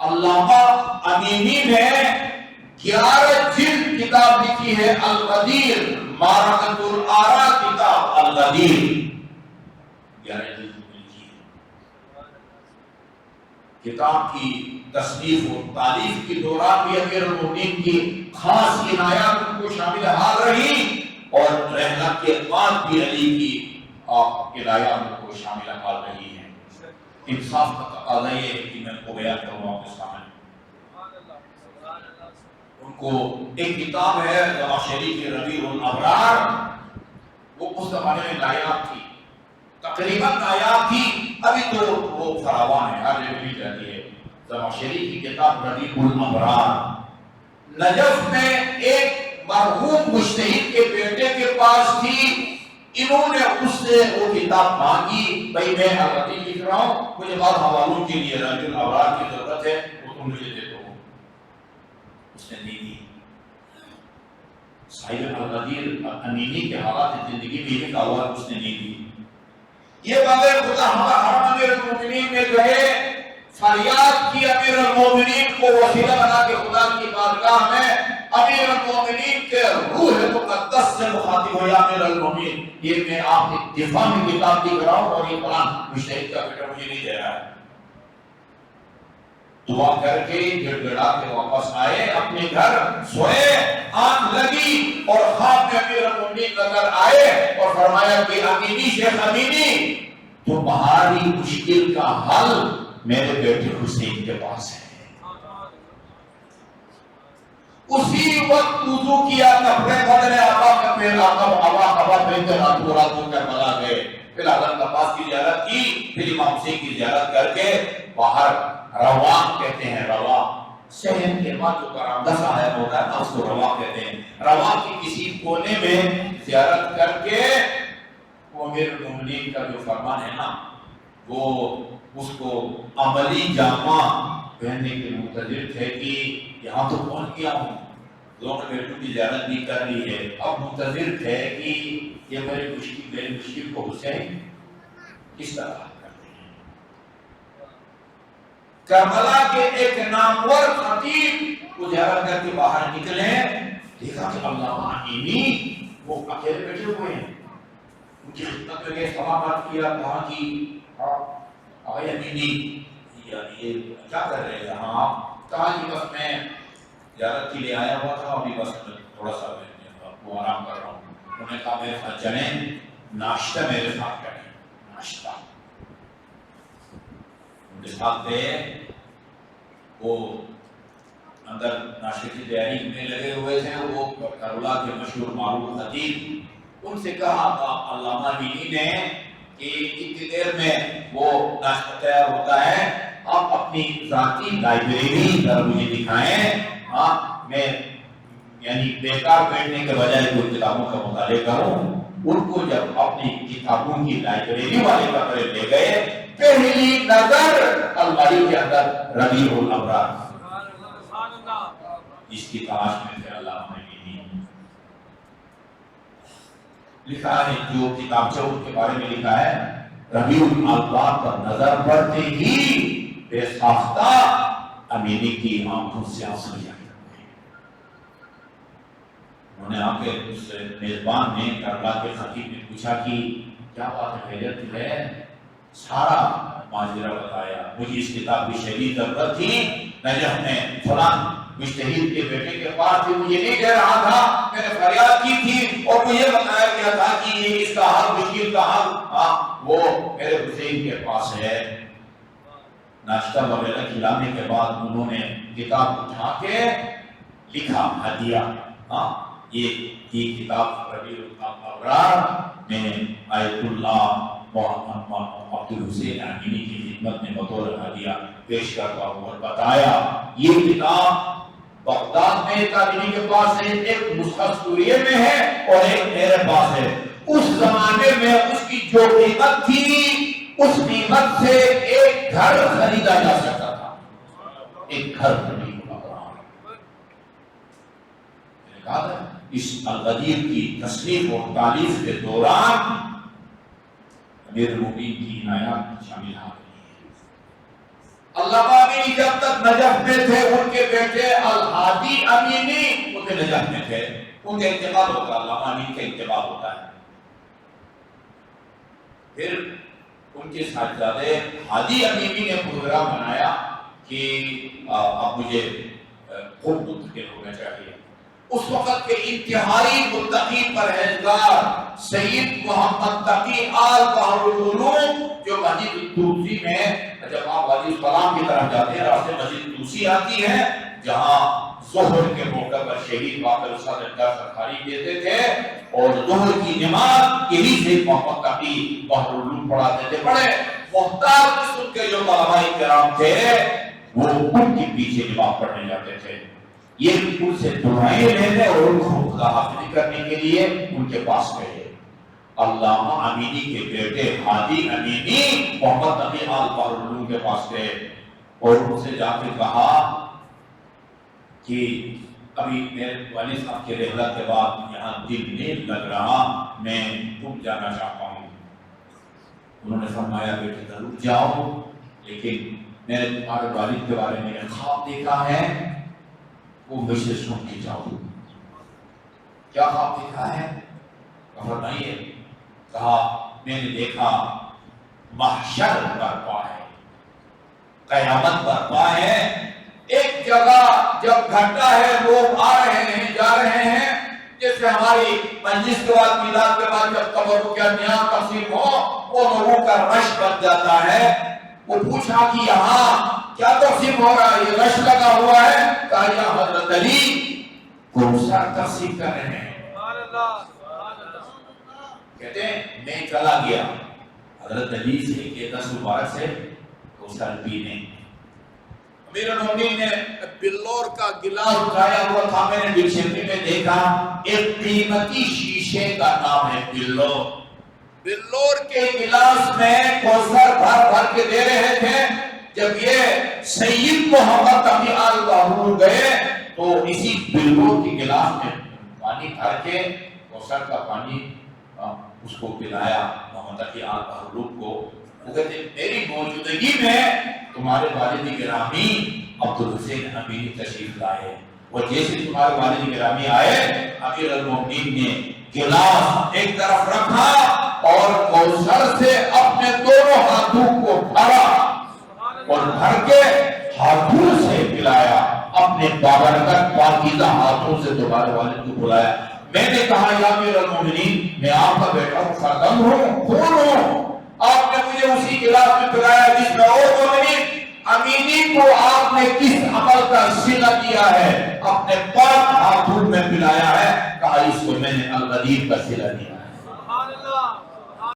علامہ امینی نے 11 جلد کتاب لکھی ہے، الغدیر، معرکۃ الآراء کتاب الغدیر، 11 جلد میں لکھی ہے۔ کتاب کی تصنیف و تالیف کی دوران بھی امیر المومنین کی خاص عنایات ان کو شامل حال رہی، اور رحلت کے بعد بھی علی کی عنایات ان کو شامل حال رہی ہیں۔ انصاف کا تقاضا یہ ہے کہ میں کو بیان کروں آپ کے سامنے۔ ان کو ایک کتاب ہے زمخشری کی ربیع الابرار، وہ اس زمانے میں نایاب تھی، تقریباً نایاب تھی، ابھی تو وہ فراوان ہے، ہر جگہ مل جاتی ہے۔ زمخشری کی کتاب ربیع الابرار، نجف میں ایک مرحوم مجتہد کے بیٹے کے پاس تھی، انہوں نے اس سے وہ کتاب مانگی، بھائی میں الغدیر لکھ رہا ہوں، مجھے بعض حوالوں کے لیے ربیع الابرار کی ضرورت ہے، وہ تم مجھے دے دو۔ اس نے نہیں دی۔ صاحب الغدیر امینی کے حالات زندگی میں ایک آواز اس نے نہیں دی۔ یہ بغیر خدا ہمارا امیر المومنین نے جو ہے فریاد کی امیر المومنین کو وسیلہ بنا کے خدا کی بارگاہ میں، امیر المومنین کے روح مقدس سے مخاطب ہویا امیر المومنین، یہ میں آپ کی دفاع میں کتاب لکھ رہا ہوں اور یہ قرآن مجتہد کا بیٹا مجھے نہیں دے رہا ہے۔ دعا کر کے گڑ گڑا کے واپس آئے، اپنے گھر سوئے، آنکھ لگی اور خواب میں امیر المومنین نظر آئے اور فرمایا کہ امینی، شیخ امینی، تمہاری مشکل کا حل میرے بیٹے حسین کے پاس ہے۔ اسی وقت وضو کیا، کپڑے بدلے، آبا پہنتے راتوں کربلا گئے، پھر حضرت عباس کی زیارت کی، پھر امام حسین کی زیارت کر کے باہر رواق کہتے ہیں، رواق شہر کے بعد جو کرامدہ صاحب ہوتا ہے نا اس کو رواق کہتے ہیں، رواق کی کسی کونے میں زیارت کر کے وہ امیر المومنین کا جو فرمان ہے نا وہ اس کو عملی جامہ پہننے کے منتظر تھے کہ یہاں تو پہنچ گیا ہوں، لوگوں نے بیٹوں کی زیارت بھی کر لی ہے، اب منتظر تھے کہ یہ میری مشکل کو حسین کس طرح کرتے ہیں۔ کربلا کے ایک نامور خطیب کو زیارت کر کے باہر نکلے، دیکھا کہ علامہ امینی وہ اکیلے بیٹھے ہوئے ہیں، ان کی خدمت میں گئے، سلام کیا، کہا کہ آقا امینی یہ کیا کر رہے ہیں یہاں آپ؟ کہا کہ بس میں زیارت کے لیے آیا ہوا تھا، ابھی بس تھوڑا سا وہ آرام کر رہا ہوں۔ انہوں نے کہا میرے ساتھ چلیں، ناشتہ میرے ساتھ کریں، ناشتہ ان کے ساتھ گئے، وہ اندر ناشتے کی تیاری میں لگے ہوئے تھے، وہ کربلا کے مشہور معروف خطیب، ان سے کہا علامہ امینی نے کہ اتنی دیر میں وہ ناشتہ تیار ہوتا ہے، آپ اپنی ذاتی لائبریری ذرا مجھے دکھائیں، میں یعنی بیکار بیٹھنے کے بجائے کوئی کتابوں کا مطالعہ کروں۔ ان کو جب اپنی کتابوں کی لائبریری والے کمرے لے گئے، پہلی نظر الماری کے اندر ربیع الابرار، اس کی تلاش میں تھے علامہ امینی۔ لکھا ہے جو کتابچہ ان کے بارے میں لکھا ہے، ربیع الابرار پر نظر پڑتے ہی بے ساختہ امینی کی آنکھوں سے آنسو آ گئے۔ انہوں نے آ کے اس میزبان نے کربلا کے خطیب نے پوچھا کہ کیا بات حیرت ہے، سارا ماجرا بتایا، مجھے اس کتاب کی شدید ضرورت تھی، نجف میں فلان مجتہد کے بیٹے کے پاس تھی، مجھے نہیں دے رہا تھا، میں نے فریاد کی تھی اور مجھے بتایا گیا تھا کہ یہ اس کا حل، مشکل کا حل وہ میرے حسین کے پاس ہے۔ ناشتہ وغیرہ کھلانے کے بعد انہوں نے کتاب اٹھا کے لکھا ہدیہ، یہ کتاب ربیع الابرار میں آیت اللہ محمد عبد الحسین امینی کی خدمت میں بطور ہدیہ پیش کرتا ہوں، اور بتایا یہ کتاب بغداد میں ایک آدمی کے پاس ہے، ایک نسخہ سوریہ میں ہے اور ایک میرے پاس ہے۔ اس زمانے میں اس کی جو قیمت تھی اس قیمت سے ایک گھر خریدا جا سکتا تھا، ایک گھر خریدا۔ اس الغدیر کی تصنیف اور تالیف کے دوران امیر المومنین کی عنایات شامل آ گئی ہے۔ علامہ امینی جب تک تک نجف میں تھے ان کے بیٹے الہادی امینی وہ نجف میں تھے، ان کا انتقال ہوتا ہے، علامہ امین کا انتقال ہوتا ہے۔ پھر ان کے صاحبزادے ہادی امینی نے پروگرام بنایا کہ اب مجھے خود منتقل ہونا چاہیے۔ اس وقت کے انتہائی متقی پرہیزگار سید محمد تقی آل بحر العلوم جو مسجد طوسی میں، جب آپ وادی السلام کی طرف جاتے ہیں راستے مسجد طوسی آتی ہے جہاں ظہر کے موقع پر شہید باقر استاد اقدار سرخاری دیتے تھے اور ظہر کی نماز یہی سے محمد تقی بحر العلوم پڑھاتے تھے۔ بڑے محتاط قسم کے جو طلباء کرام تھے وہ ان کے پیچھے نماز پڑھنے جاتے تھے، یہ ان سے دعائیں لیتے اور ان کو خدا حافظی کرنے کے لیے ان کے پاس گئے۔ علامہ امینی کے بیٹے ہادی امینی محمد تقی آل بحر العلوم کے پاس گئے اور ان سے جا کے کہا کہ ابھی میرے والد صاحب کے رحلت کے بعد یہاں دل نہیں لگ رہا، میں تم جانا چاہتا ہوں۔ انہوں نے فرمایا بیٹے ضرور جاؤ، لیکن میں نے تمہارے والد کے بارے میں خواب دیکھا ہے، وہ مجھ سے سن کے جاؤ۔ کیا خواب دیکھا ہے؟ فرمائیے۔ کہا میں نے دیکھا محشر برپا ہے، قیامت برپا ہے، ایک جگہ جب گھٹا ہے لوگ آ رہے ہیں جا رہے ہیں، جیسے ہماری مجلس کے بعد میلاد کے بعد جب قبر کے درمیان تقسیم ہو وہ لوگوں کا رش بن جاتا ہے۔ وہ پوچھا کہ یہاں کیا تقسیم ہو رہا ہے، یہ رش لگا ہوا ہے؟ کہا یا حضرت علی کوثر تقسیم کر رہے ہیں۔ کہتے ہیں میں چلا گیا حضرت علی سے کہ 10 مبارک سے کوثر پینے۔ امیر المومنین نے بلور کا گلاس اٹھایا ہوا تھا، میں نے ڈکشنری میں دیکھا ایک قیمتی شیشے کا نام ہے بلور۔ بلور کے گلاس میں کوثر بھر بھر کے دے رہے تھے۔ جب یہ سید محمد تقی آل بحر العلوم گئے تو اسی بلور کے گلاس میں پانی بھر کے کوثر کا پانی اس کو پلایا محمد تقی آل بحر العلوم کو۔ وہ کہتے ہیں میری موجودگی میں تمہارے والد گرامی عبدالحسین امینی تشریف لائے، اور جیسے تمہارے والد گرامی آئے امیر المومنین نے گلاس ایک طرف رکھا اور کوثر سے اپنے دونوں ہاتھوں کو بھرا اور بھر کے ہاتھوں سے پلایا، اپنے بابرکت پاکیزہ ہاتھوں سے تمہارے والد کو بلایا۔ میں نے کہا یا امیر المومنین میں آپ کا بیٹا ہوں، فرزند ہوں، خون ہوں، آپ نے مجھے اسی گلاس میں پلایا جس میں اور مومنین امینی کو آپ نے کس عمل کا صلہ کیا ہے، اپنے پاک ہاتھوں میں پلایا ہے۔ کہا اس کو میں نے الغدیر کا صلہ دیا۔